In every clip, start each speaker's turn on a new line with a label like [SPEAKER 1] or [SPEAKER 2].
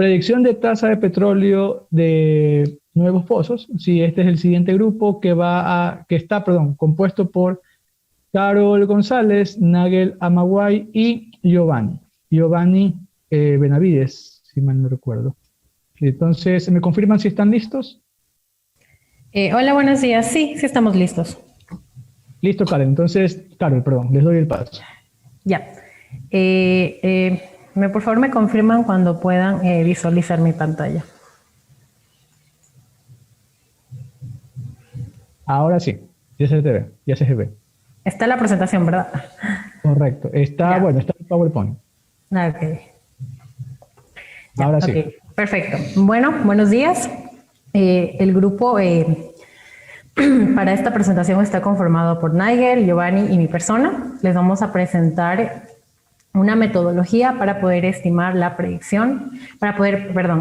[SPEAKER 1] Predicción de tasa de petróleo de nuevos pozos. Sí, este es el siguiente grupo que está, compuesto por Carol González, Nagel Amaguay y Giovanni Benavides, si mal no recuerdo. Entonces, ¿me confirman si están listos?
[SPEAKER 2] Hola, buenos días. Sí, sí estamos listos.
[SPEAKER 1] Listo, Karen. Entonces, Carol, les doy el paso.
[SPEAKER 2] Ya. Por favor, me confirman cuando puedan visualizar mi pantalla.
[SPEAKER 1] Ahora sí, ya se te ve, ya se ve.
[SPEAKER 2] Está la presentación, ¿verdad?
[SPEAKER 1] Correcto. Está el PowerPoint.
[SPEAKER 2] Ok.
[SPEAKER 1] Ahora sí.
[SPEAKER 2] Okay. Perfecto. Bueno, buenos días. El grupo para esta presentación está conformado por Nigel, Giovanni y mi persona. Les vamos a presentar una metodología para poder estimar la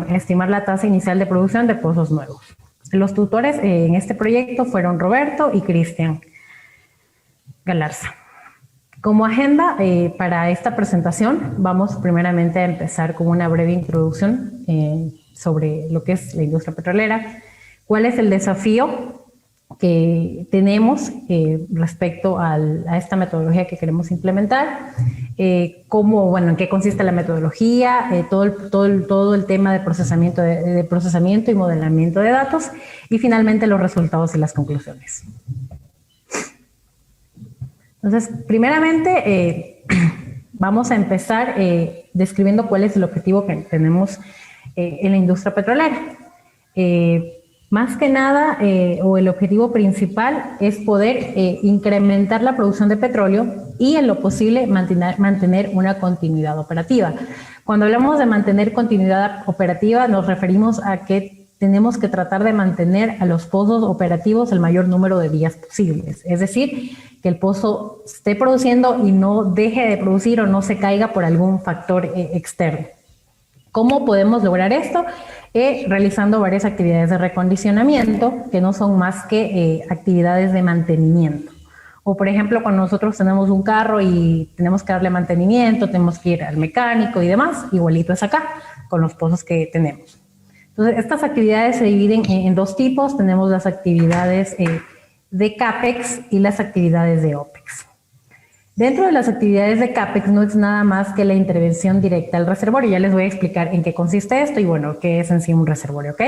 [SPEAKER 2] estimar la tasa inicial de producción de pozos nuevos. Los tutores en este proyecto fueron Roberto y Cristian Galarza. Como agenda para esta presentación, vamos primeramente a empezar con una breve introducción sobre lo que es la industria petrolera, cuál es el desafío que tenemos respecto a esta metodología que queremos implementar, en qué consiste la metodología, todo el tema de procesamiento y modelamiento de datos, y finalmente los resultados y las conclusiones. Entonces, primeramente, vamos a empezar describiendo cuál es el objetivo que tenemos en la industria petrolera. Más que nada, el objetivo principal es poder incrementar la producción de petróleo y, en lo posible, mantener una continuidad operativa. Cuando hablamos de mantener continuidad operativa, nos referimos a que tenemos que tratar de mantener a los pozos operativos el mayor número de días posibles. Es decir, que el pozo esté produciendo y no deje de producir o no se caiga por algún factor externo. ¿Cómo podemos lograr esto? Realizando varias actividades de recondicionamiento, que no son más que actividades de mantenimiento. O, por ejemplo, cuando nosotros tenemos un carro y tenemos que darle mantenimiento, tenemos que ir al mecánico y demás, igualito es acá, con los pozos que tenemos. Entonces, estas actividades se dividen en dos tipos. Tenemos las actividades de CAPEX y las actividades de OPEX. Dentro de las actividades de CAPEX no es nada más que la intervención directa al reservorio. Ya les voy a explicar en qué consiste esto y, qué es en sí un reservorio, ¿ok?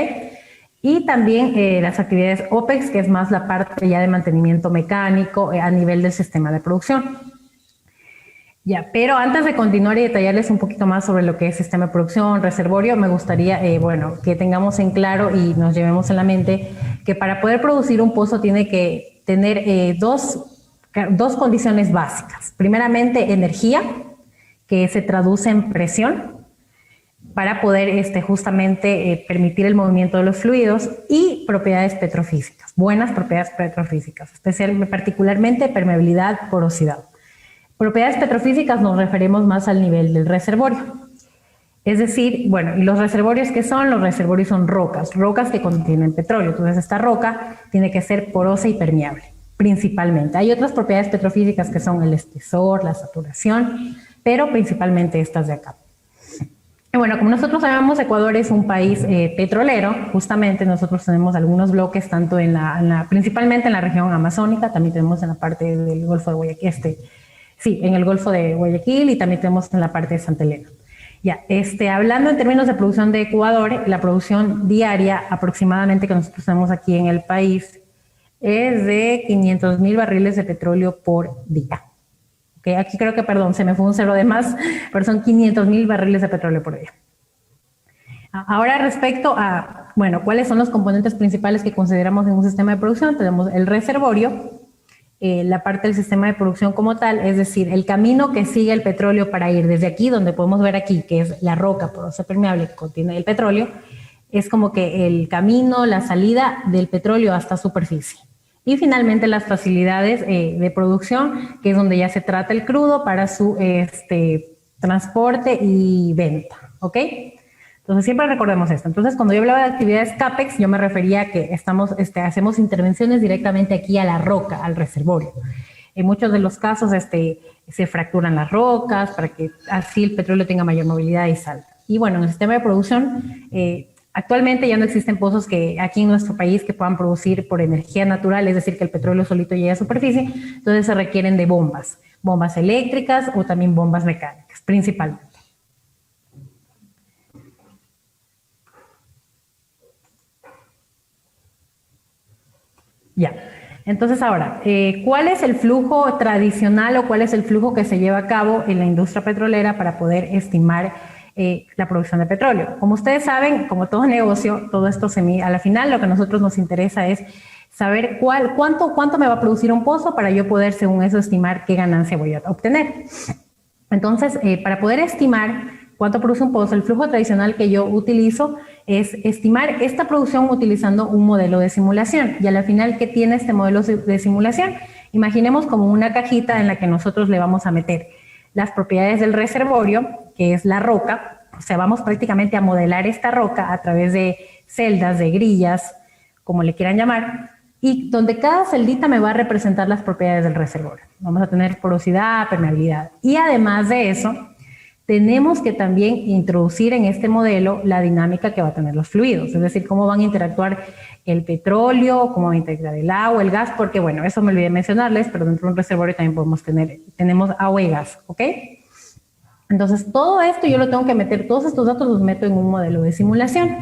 [SPEAKER 2] Y también las actividades OPEX, que es más la parte ya de mantenimiento mecánico a nivel del sistema de producción. Ya, pero antes de continuar y detallarles un poquito más sobre lo que es sistema de producción, reservorio, me gustaría, que tengamos en claro y nos llevemos en la mente que para poder producir un pozo tiene que tener dos condiciones básicas. Primeramente, energía, que se traduce en presión, para poder justamente permitir el movimiento de los fluidos, y propiedades petrofísicas, buenas propiedades petrofísicas, particularmente permeabilidad, porosidad. Propiedades petrofísicas nos referimos más al nivel del reservorio. Es decir, ¿y los reservorios qué son? Los reservorios son rocas que contienen petróleo. Entonces, esta roca tiene que ser porosa y permeable, principalmente. Hay otras propiedades petrofísicas que son el espesor, la saturación, pero principalmente estas de acá. Y como nosotros sabemos, Ecuador es un país petrolero. Justamente nosotros tenemos algunos bloques, tanto principalmente en la región amazónica, también tenemos en la parte del Golfo de Guayaquil, en el Golfo de Guayaquil, y también tenemos en la parte de Santa Elena. Ya, hablando en términos de producción de Ecuador, la producción diaria aproximadamente que nosotros tenemos aquí en el país es de 500,000 barriles de petróleo por día. Okay, aquí creo que, se me fue un cero de más, pero son 500,000 barriles de petróleo por día. Ahora, respecto a, ¿cuáles son los componentes principales que consideramos en un sistema de producción? Tenemos el reservorio, la parte del sistema de producción como tal, es decir, el camino que sigue el petróleo para ir desde aquí, donde podemos ver aquí, que es la roca porosa permeable que contiene el petróleo, es como que el camino, la salida del petróleo hasta superficie. Y finalmente las facilidades de producción, que es donde ya se trata el crudo para su transporte y venta, ¿ok? Entonces siempre recordemos esto. Entonces, cuando yo hablaba de actividades CAPEX, yo me refería a que hacemos intervenciones directamente aquí a la roca, al reservorio. En muchos de los casos se fracturan las rocas para que así el petróleo tenga mayor movilidad y salga. Y bueno, en el sistema de producción, actualmente ya no existen pozos que aquí en nuestro país que puedan producir por energía natural, es decir, que el petróleo solito llegue a superficie, entonces se requieren de bombas eléctricas o también bombas mecánicas, principalmente. Ya, entonces ahora, ¿cuál es el flujo tradicional o cuál es el flujo que se lleva a cabo en la industria petrolera para poder estimar la producción de petróleo? Como ustedes saben, como todo negocio, todo esto a la final lo que a nosotros nos interesa es saber cuánto me va a producir un pozo para yo poder, según eso, estimar qué ganancia voy a obtener. Entonces, para poder estimar cuánto produce un pozo, el flujo tradicional que yo utilizo es estimar esta producción utilizando un modelo de simulación. Y a la final, ¿qué tiene este modelo de simulación? Imaginemos como una cajita en la que nosotros le vamos a meter las propiedades del reservorio, que es la roca. O sea, vamos prácticamente a modelar esta roca a través de celdas, de grillas, como le quieran llamar, y donde cada celdita me va a representar las propiedades del reservorio. Vamos a tener porosidad, permeabilidad. Y además de eso, tenemos que también introducir en este modelo la dinámica que va a tener los fluidos, es decir, cómo van a interactuar el petróleo, cómo va a interactuar el agua, el gas, porque bueno, eso me olvidé mencionarles, pero dentro de un reservorio también tenemos agua y gas, ¿ok? Entonces, todo esto yo lo tengo que meter, todos estos datos los meto en un modelo de simulación.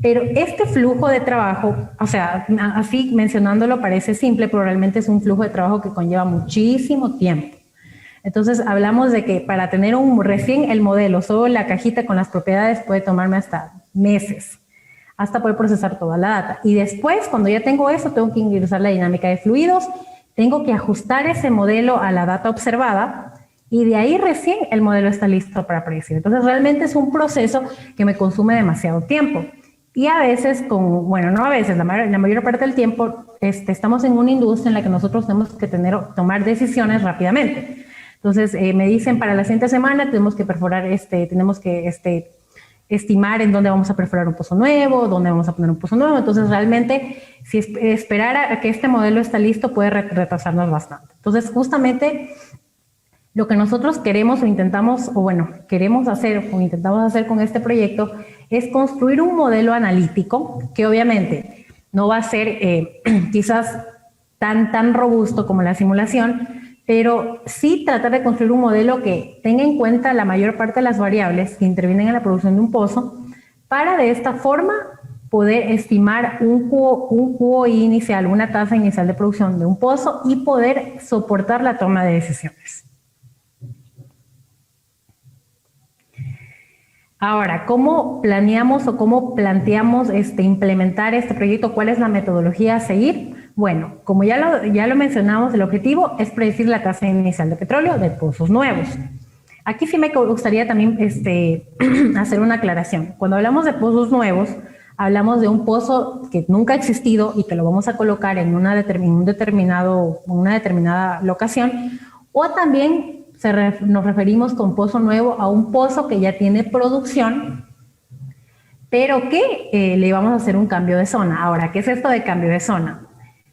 [SPEAKER 2] Pero este flujo de trabajo, o sea, así mencionándolo parece simple, pero realmente es un flujo de trabajo que conlleva muchísimo tiempo. Entonces, hablamos de que para tener recién el modelo, solo la cajita con las propiedades puede tomarme hasta meses, hasta poder procesar toda la data. Y después, cuando ya tengo eso, tengo que ingresar la dinámica de fluidos, tengo que ajustar ese modelo a la data observada y de ahí recién el modelo está listo para predecir. Entonces, realmente es un proceso que me consume demasiado tiempo. Y a veces, bueno, no a veces, la mayor parte del tiempo, estamos en una industria en la que nosotros tenemos que tomar decisiones rápidamente. Entonces, me dicen para la siguiente semana tenemos que perforar, tenemos que estimar en dónde vamos a perforar un pozo nuevo, dónde vamos a poner un pozo nuevo. Entonces, realmente, si esperar a que este modelo esté listo puede retrasarnos bastante. Entonces, justamente lo que nosotros queremos o intentamos, o bueno, queremos hacer o intentamos hacer con este proyecto es construir un modelo analítico que obviamente no va a ser quizás tan robusto como la simulación, pero sí tratar de construir un modelo que tenga en cuenta la mayor parte de las variables que intervienen en la producción de un pozo para de esta forma poder estimar un QOI inicial, una tasa inicial de producción de un pozo y poder soportar la toma de decisiones. Ahora, ¿cómo planeamos o cómo planteamos implementar este proyecto? ¿Cuál es la metodología a seguir? Bueno, como ya lo mencionamos, el objetivo es predecir la tasa inicial de petróleo de pozos nuevos. Aquí sí me gustaría también hacer una aclaración. Cuando hablamos de pozos nuevos, hablamos de un pozo que nunca ha existido y que lo vamos a colocar en una determinada locación, o también nos referimos con pozo nuevo a un pozo que ya tiene producción, pero que le vamos a hacer un cambio de zona. Ahora, ¿qué es esto de cambio de zona?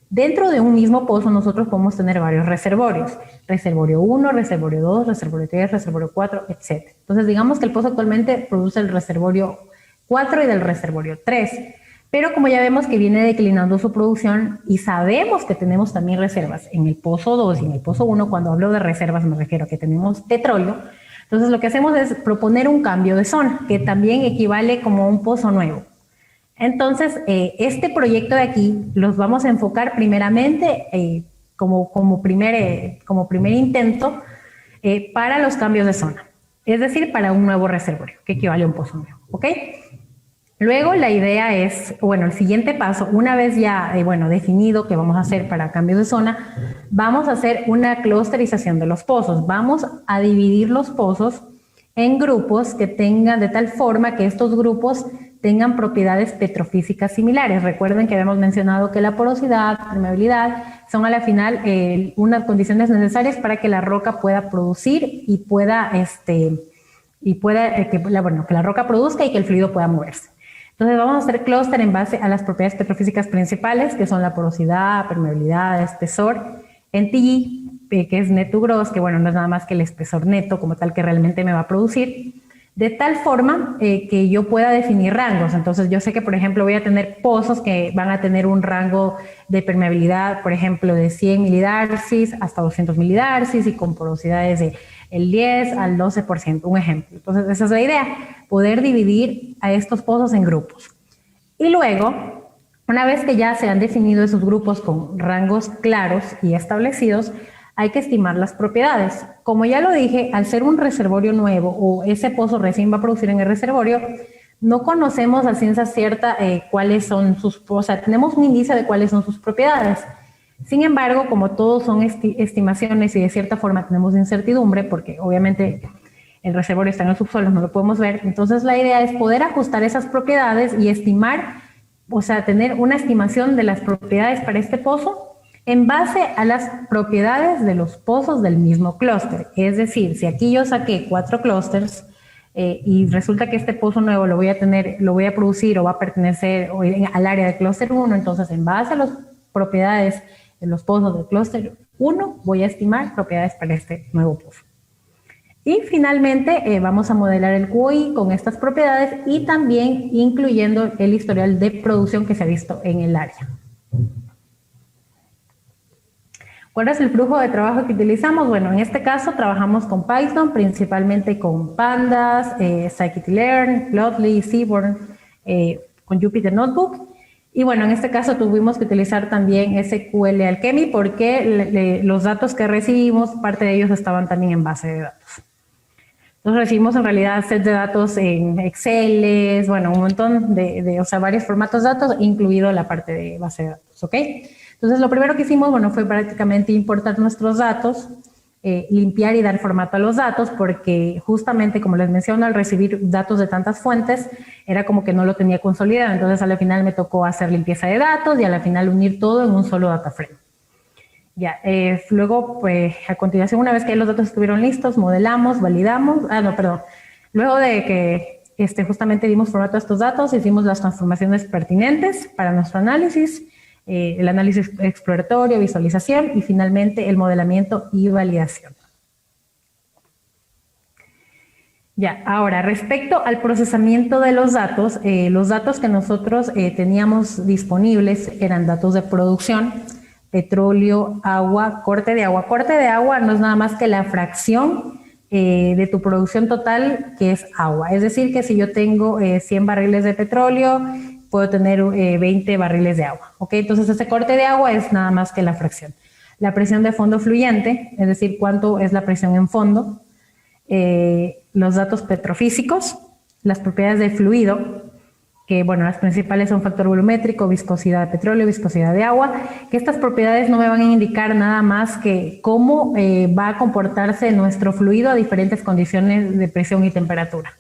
[SPEAKER 2] Dentro de un mismo pozo nosotros podemos tener varios reservorios. Reservorio 1, reservorio 2, reservorio 3, reservorio 4, etc. Entonces, digamos que el pozo actualmente produce el reservorio 4 y del reservorio 3. Pero como ya vemos que viene declinando su producción y sabemos que tenemos también reservas en el pozo 2 y en el pozo 1, cuando hablo de reservas me refiero a que tenemos petróleo, entonces lo que hacemos es proponer un cambio de zona, que también equivale como un pozo nuevo. Entonces, este proyecto de aquí los vamos a enfocar primeramente como primer intento para los cambios de zona, es decir, para un nuevo reservorio, que equivale a un pozo nuevo, ¿ok? Luego la idea es, bueno, el siguiente paso, una vez ya definido qué vamos a hacer para cambios de zona, vamos a hacer una clusterización de los pozos. Vamos a dividir los pozos en grupos que tengan de tal forma que estos grupos tengan propiedades petrofísicas similares. Recuerden que habíamos mencionado que la porosidad, permeabilidad son a la final unas condiciones necesarias para que la roca pueda producir y pueda que la roca produzca y que el fluido pueda moverse. Entonces vamos a hacer clúster en base a las propiedades petrofísicas principales, que son la porosidad, permeabilidad, espesor, NTG, que es net to gross, que bueno, no es nada más que el espesor neto como tal que realmente me va a producir. de tal forma que yo pueda definir rangos. Entonces yo sé que, por ejemplo, voy a tener pozos que van a tener un rango de permeabilidad, por ejemplo, de 100 milidarcis hasta 200 milidarcis y con porosidades de el 10 al 12%, un ejemplo. Entonces esa es la idea, poder dividir a estos pozos en grupos. Y luego, una vez que ya se han definido esos grupos con rangos claros y establecidos, hay que estimar las propiedades. Como ya lo dije, al ser un reservorio nuevo o ese pozo recién va a producir en el reservorio, no conocemos a ciencia cierta cuáles son sus, o sea, tenemos un indicio de cuáles son sus propiedades. Sin embargo, como todos son estimaciones y de cierta forma tenemos incertidumbre, porque obviamente el reservorio está en el subsuelo, no lo podemos ver, entonces la idea es poder ajustar esas propiedades y estimar, o sea, tener una estimación de las propiedades para este pozo en base a las propiedades de los pozos del mismo clúster. Es decir, si aquí yo saqué 4 clústeres y resulta que este pozo nuevo lo voy a producir o va a pertenecer al área de clúster 1, entonces en base a las propiedades de los pozos del clúster 1 voy a estimar propiedades para este nuevo pozo. Y finalmente vamos a modelar el QI con estas propiedades y también incluyendo el historial de producción que se ha visto en el área. ¿Cuál es el flujo de trabajo que utilizamos? Bueno, en este caso trabajamos con Python, principalmente con Pandas, Scikit-learn, Plotly, Seaborn, con Jupyter Notebook. Y bueno, en este caso tuvimos que utilizar también SQL Alchemy porque los datos que recibimos, parte de ellos estaban también en base de datos. Entonces recibimos en realidad sets de datos en Excel, bueno, un montón o sea, varios formatos de datos, incluido la parte de base de datos, ¿ok? Entonces, lo primero que hicimos, bueno, fue prácticamente importar nuestros datos, limpiar y dar formato a los datos, porque justamente, como les menciono, al recibir datos de tantas fuentes, era como que no lo tenía consolidado. Entonces, a la final me tocó hacer limpieza de datos y a la final unir todo en un solo data frame. Ya, luego, pues, a continuación, una vez que los datos estuvieron listos, modelamos, validamos, luego de que justamente dimos formato a estos datos, hicimos las transformaciones pertinentes para nuestro análisis, el análisis exploratorio, visualización y finalmente el modelamiento y validación. Ya, ahora respecto al procesamiento de los datos que nosotros teníamos disponibles eran datos de producción, petróleo, agua, corte de agua. Corte de agua no es nada más que la fracción de tu producción total que es agua. Es decir, que si yo tengo 100 barriles de petróleo, puedo tener 20 barriles de agua, ¿ok? Entonces, ese corte de agua es nada más que la fracción. La presión de fondo fluyente, es decir, cuánto es la presión en fondo, los datos petrofísicos, las propiedades del fluido, que, bueno, las principales son factor volumétrico, viscosidad de petróleo, viscosidad de agua, que estas propiedades no me van a indicar nada más que cómo va a comportarse nuestro fluido a diferentes condiciones de presión y temperatura.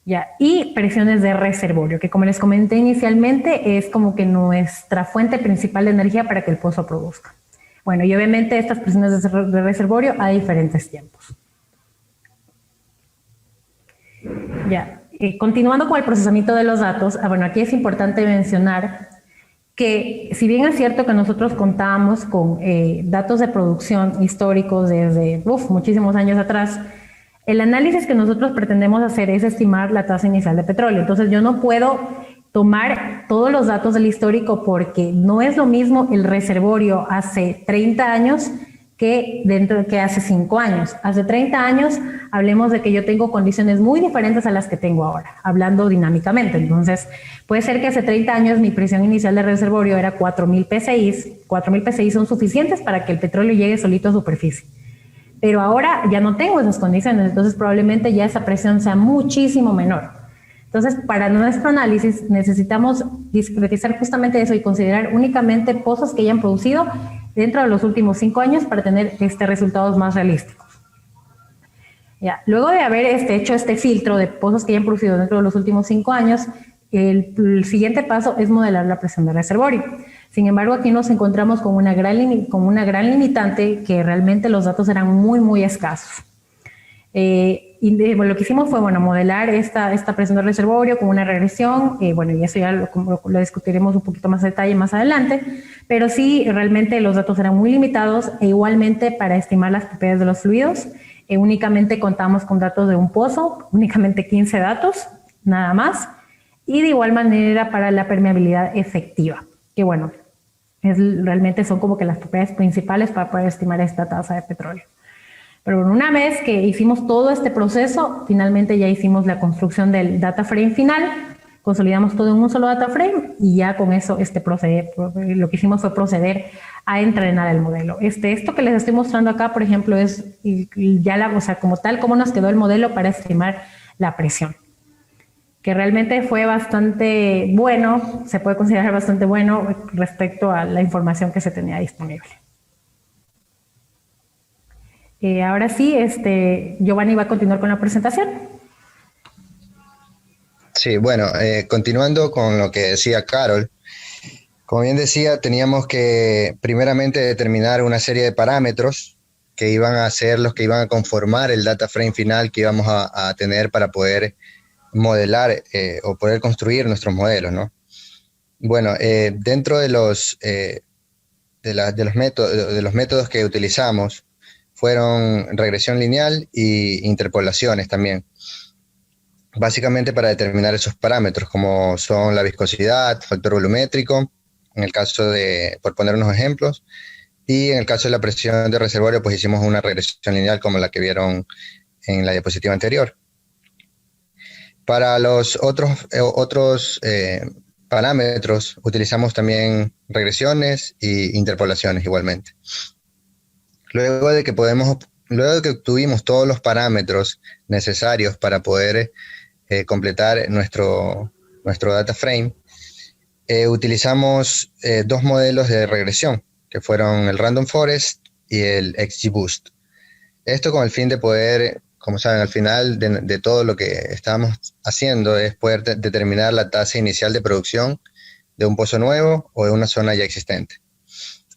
[SPEAKER 2] Ya, y presiones de reservorio, que como les comenté inicialmente, es como que nuestra fuente principal de energía para que el pozo produzca. Bueno, y obviamente estas presiones de reservorio a diferentes tiempos. Ya, continuando con el procesamiento de los datos, bueno, aquí es importante mencionar que si bien es cierto que nosotros contábamos con datos de producción históricos desde muchísimos años atrás, el análisis que nosotros pretendemos hacer es estimar la tasa inicial de petróleo. Entonces yo no puedo tomar todos los datos del histórico porque no es lo mismo el reservorio hace 30 años que hace 5 años. Hace 30 años hablemos de que yo tengo condiciones muy diferentes a las que tengo ahora, hablando dinámicamente. Entonces puede ser que hace 30 años mi presión inicial de reservorio era 4.000 PSI. 4.000 PSI son suficientes para que el petróleo llegue solito a superficie. Pero ahora ya no tengo esas condiciones, entonces probablemente ya esa presión sea muchísimo menor. Entonces, para nuestro análisis necesitamos discretizar justamente eso y considerar únicamente pozos que hayan producido dentro de los últimos 5 años para tener resultados más realísticos. Ya, luego de haber hecho este filtro de pozos que hayan producido dentro de los últimos 5 años, el siguiente paso es modelar la presión de reservorio. Sin embargo, aquí nos encontramos con una gran limitante que realmente los datos eran muy, muy escasos. Lo que hicimos fue, modelar esta presión de reservorio con una regresión, y eso ya lo discutiremos un poquito más a detalle más adelante, pero sí, realmente los datos eran muy limitados e igualmente para estimar las propiedades de los fluidos únicamente contamos con datos de un pozo, únicamente 15 datos, nada más. Y de igual manera para la permeabilidad efectiva, que bueno, realmente son como que las propiedades principales para poder estimar esta tasa de petróleo. Pero bueno, una vez que hicimos todo este proceso, finalmente ya hicimos la construcción del data frame final, consolidamos todo en un solo data frame y ya con eso lo que hicimos fue proceder a entrenar el modelo. Esto que les estoy mostrando acá, por ejemplo, es ya o sea, como tal, cómo nos quedó el modelo para estimar la presión, que realmente fue bastante bueno, se puede considerar bastante bueno respecto a la información que se tenía disponible. Ahora sí, Giovanni va a continuar con la presentación.
[SPEAKER 3] Sí, bueno, continuando con lo que decía Carol, como bien decía, teníamos que primeramente determinar una serie de parámetros que iban a ser los que iban a conformar el data frame final que íbamos a tener para poder modelar o poder construir nuestros modelos, ¿no? Bueno, dentro de los métodos que utilizamos fueron regresión lineal e interpolaciones también, básicamente para determinar esos parámetros como son la viscosidad, factor volumétrico, en el caso de, por poner unos ejemplos, y en el caso de la presión de reservorio, pues hicimos una regresión lineal como la que vieron en la diapositiva anterior. Para los otros parámetros utilizamos también regresiones e interpolaciones igualmente. Luego de que obtuvimos todos los parámetros necesarios para poder completar nuestro data frame, utilizamos dos modelos de regresión, que fueron el Random Forest y el XGBoost. Esto con el fin de poder, como saben, al final de todo lo que estábamos haciendo es poder determinar la tasa inicial de producción de un pozo nuevo o de una zona ya existente.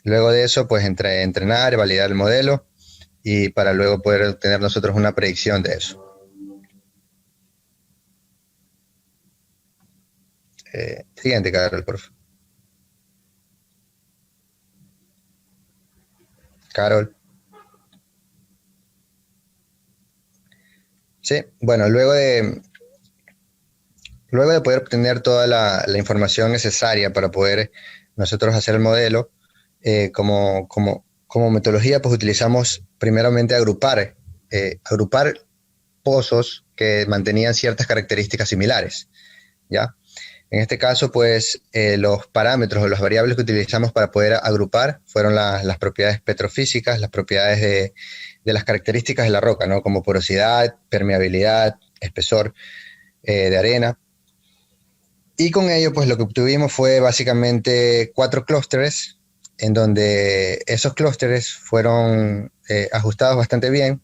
[SPEAKER 3] Luego de eso, pues entrenar, validar el modelo y para luego poder obtener nosotros una predicción de eso. Siguiente, Carol, por favor. Carol. Sí, bueno, luego de poder obtener toda la información necesaria para poder nosotros hacer el modelo, como metodología, pues utilizamos primeramente agrupar pozos que mantenían ciertas características similares, ¿ya? En este caso, pues, los parámetros o las variables que utilizamos para poder agrupar fueron las propiedades petrofísicas, las propiedades de las características de la roca, ¿no? Como porosidad, permeabilidad, espesor de arena. Y con ello, pues, lo que obtuvimos fue básicamente 4 clústeres, en donde esos clústeres fueron ajustados bastante bien,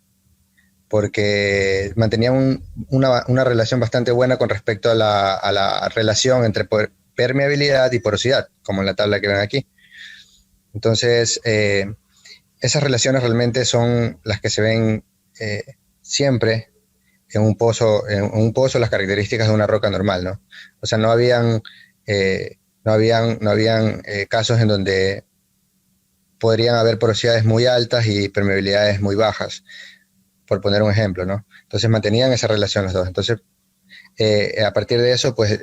[SPEAKER 3] porque mantenían una relación bastante buena con respecto a la relación entre permeabilidad y porosidad, como en la tabla que ven aquí. Entonces, esas relaciones realmente son las que se ven siempre en un pozo, las características de una roca normal, ¿no? O sea, no habían casos en donde podrían haber porosidades muy altas y permeabilidades muy bajas, por poner un ejemplo, ¿no? Entonces mantenían esa relación los dos. Entonces, a partir de eso, pues,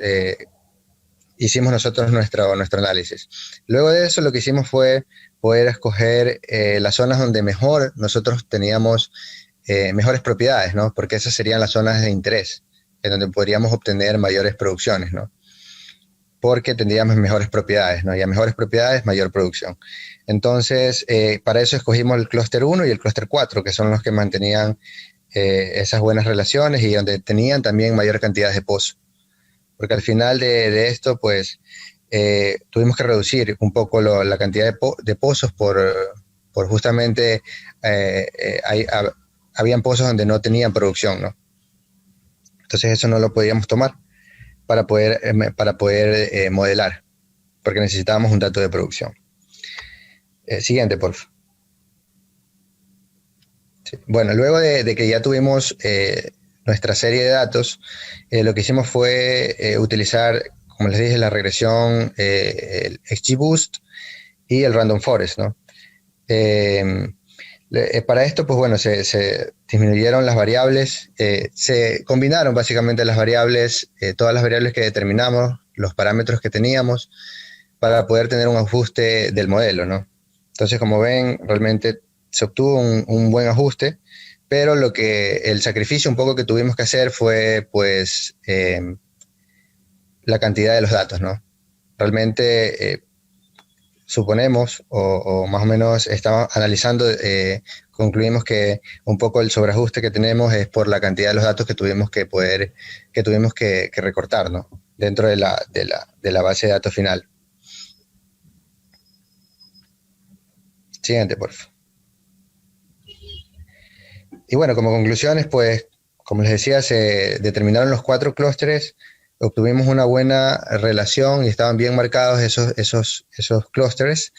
[SPEAKER 3] hicimos nosotros nuestro análisis. Luego de eso, lo que hicimos fue poder escoger las zonas donde nosotros teníamos mejores propiedades, ¿no? Porque esas serían las zonas de interés, en donde podríamos obtener mayores producciones, ¿no? Porque tendríamos mejores propiedades, ¿no? Y a mejores propiedades, mayor producción. Entonces, para eso escogimos el clúster 1 y el clúster 4, que son los que mantenían esas buenas relaciones y donde tenían también mayor cantidad de pozos. Porque al final de esto, pues, tuvimos que reducir un poco la cantidad de pozos por justamente, habían pozos donde no tenían producción, ¿no? Entonces eso no lo podíamos tomar para poder modelar, porque necesitábamos un dato de producción. Siguiente, por favor. Sí. Bueno, luego de que ya tuvimos nuestra serie de datos, lo que hicimos fue utilizar, como les dije, la regresión, el XGBoost y el Random Forest, ¿no? Para esto, pues bueno, se disminuyeron las variables, se combinaron básicamente las variables, todas las variables que determinamos, los parámetros que teníamos, para poder tener un ajuste del modelo, ¿no? Entonces, como ven, realmente se obtuvo un buen ajuste, pero el sacrificio un poco que tuvimos que hacer fue, pues, la cantidad de los datos, ¿no? Realmente suponemos, o más o menos estamos analizando, concluimos que un poco el sobreajuste que tenemos es por la cantidad de los datos que tuvimos que recortar, ¿no? Dentro de la base de datos final. Siguiente, por favor. Y bueno, como conclusiones, pues, como les decía, se determinaron los 4 clústeres, obtuvimos una buena relación y estaban bien marcados esos clústeres,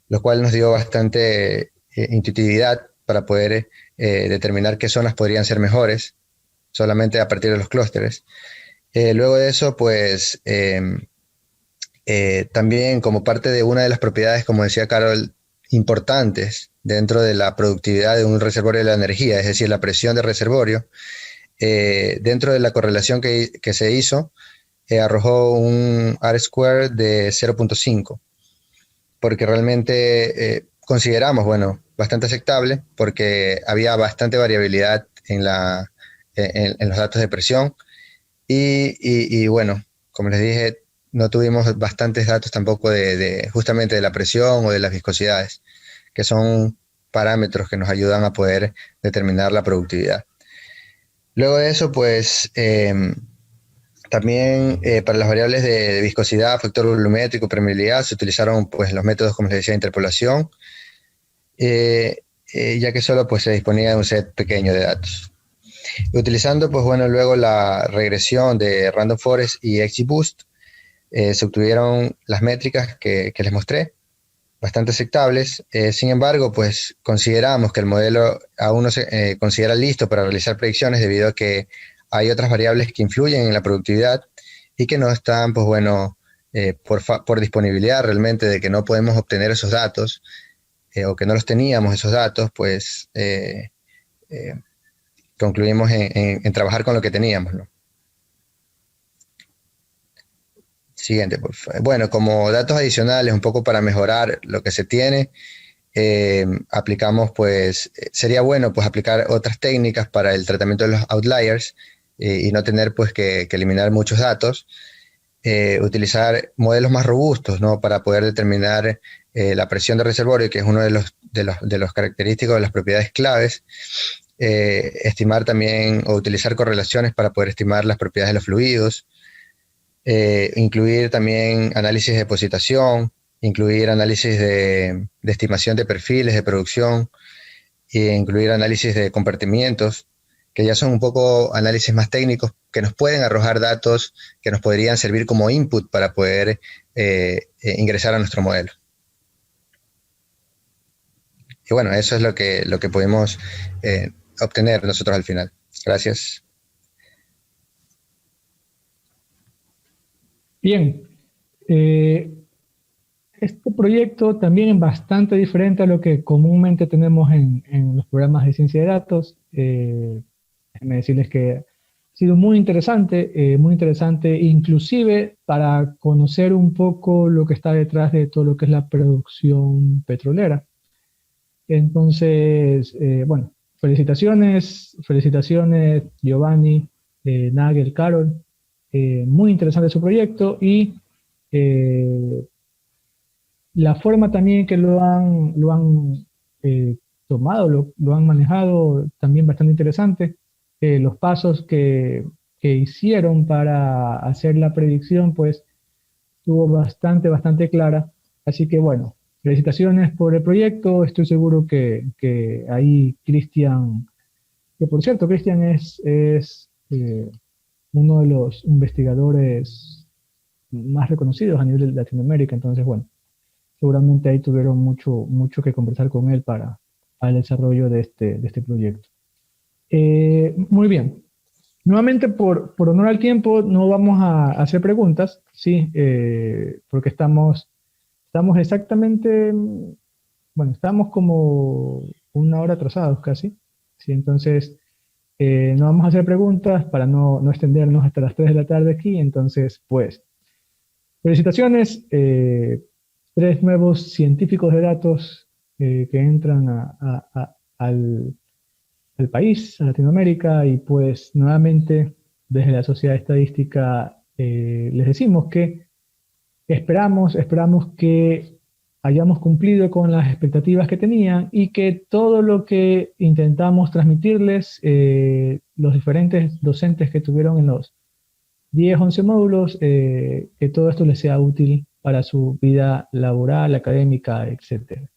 [SPEAKER 3] lo cual nos dio bastante intuitividad para poder determinar qué zonas podrían ser mejores, solamente a partir de los clústeres. Luego de eso, pues, también como parte de una de las propiedades, como decía Carol, importantes dentro de la productividad de un reservorio de la energía, es decir, la presión del reservorio, dentro de la correlación que se hizo, arrojó un R-square de 0.5, porque realmente consideramos, bueno, bastante aceptable, porque había bastante variabilidad en los datos de presión, y bueno, como les dije, no tuvimos bastantes datos tampoco justamente de la presión o de las viscosidades, que son parámetros que nos ayudan a poder determinar la productividad. Luego de eso, pues, también para las variables de viscosidad, factor volumétrico, permeabilidad, se utilizaron, pues, los métodos, como les decía, de interpolación, ya que solo, pues, se disponía de un set pequeño de datos. Utilizando, pues, bueno, luego la regresión de Random Forest y XGBoost, se obtuvieron las métricas que les mostré, bastante aceptables. Sin embargo, pues consideramos que el modelo aún no se considera listo para realizar predicciones debido a que hay otras variables que influyen en la productividad y que no están, pues bueno, por disponibilidad realmente de que no podemos obtener esos datos o que no los teníamos esos datos, pues concluimos en trabajar con lo que teníamos, ¿no? Siguiente, por favor. Bueno, como datos adicionales, un poco para mejorar lo que se tiene, aplicamos, pues, sería bueno, pues, aplicar otras técnicas para el tratamiento de los outliers y no tener, pues, que eliminar muchos datos. Utilizar modelos más robustos, ¿no? Para poder determinar la presión del reservorio, que es uno de los característicos de las propiedades claves. Estimar también o utilizar correlaciones para poder estimar las propiedades de los fluidos. Incluir también análisis de depositación, incluir análisis de estimación de perfiles de producción, e incluir análisis de compartimientos, que ya son un poco análisis más técnicos que nos pueden arrojar datos que nos podrían servir como input para poder ingresar a nuestro modelo. Y bueno, eso es lo que pudimos obtener nosotros al final. Gracias.
[SPEAKER 1] Bien, este proyecto también es bastante diferente a lo que comúnmente tenemos en los programas de ciencia de datos. Déjenme decirles que ha sido muy interesante, inclusive para conocer un poco lo que está detrás de todo lo que es la producción petrolera. Entonces, bueno, felicitaciones Giovanni, Nagel, Carol. Muy interesante su proyecto y la forma también que lo han tomado, lo han manejado, también bastante interesante. Los pasos que hicieron para hacer la predicción, pues, estuvo bastante clara. Así que, bueno, felicitaciones por el proyecto. Estoy seguro que ahí Cristian, que por cierto, Cristian es uno de los investigadores más reconocidos a nivel de Latinoamérica. Entonces, bueno, seguramente ahí tuvieron mucho que conversar con él para el desarrollo de este proyecto. Muy bien. Nuevamente, por honor al tiempo, no vamos a hacer preguntas, ¿sí? Porque estamos exactamente, bueno, estamos como una hora atrasados casi. ¿Sí? Entonces, no vamos a hacer preguntas para no extendernos hasta las 3 de la tarde aquí. Entonces, pues, felicitaciones. 3 nuevos científicos de datos que entran al país, a Latinoamérica, y pues nuevamente desde la Sociedad Estadística les decimos que esperamos que hayamos cumplido con las expectativas que tenían y que todo lo que intentamos transmitirles, los diferentes docentes que tuvieron en los 10, 11 módulos, que todo esto les sea útil para su vida laboral, académica, etcétera.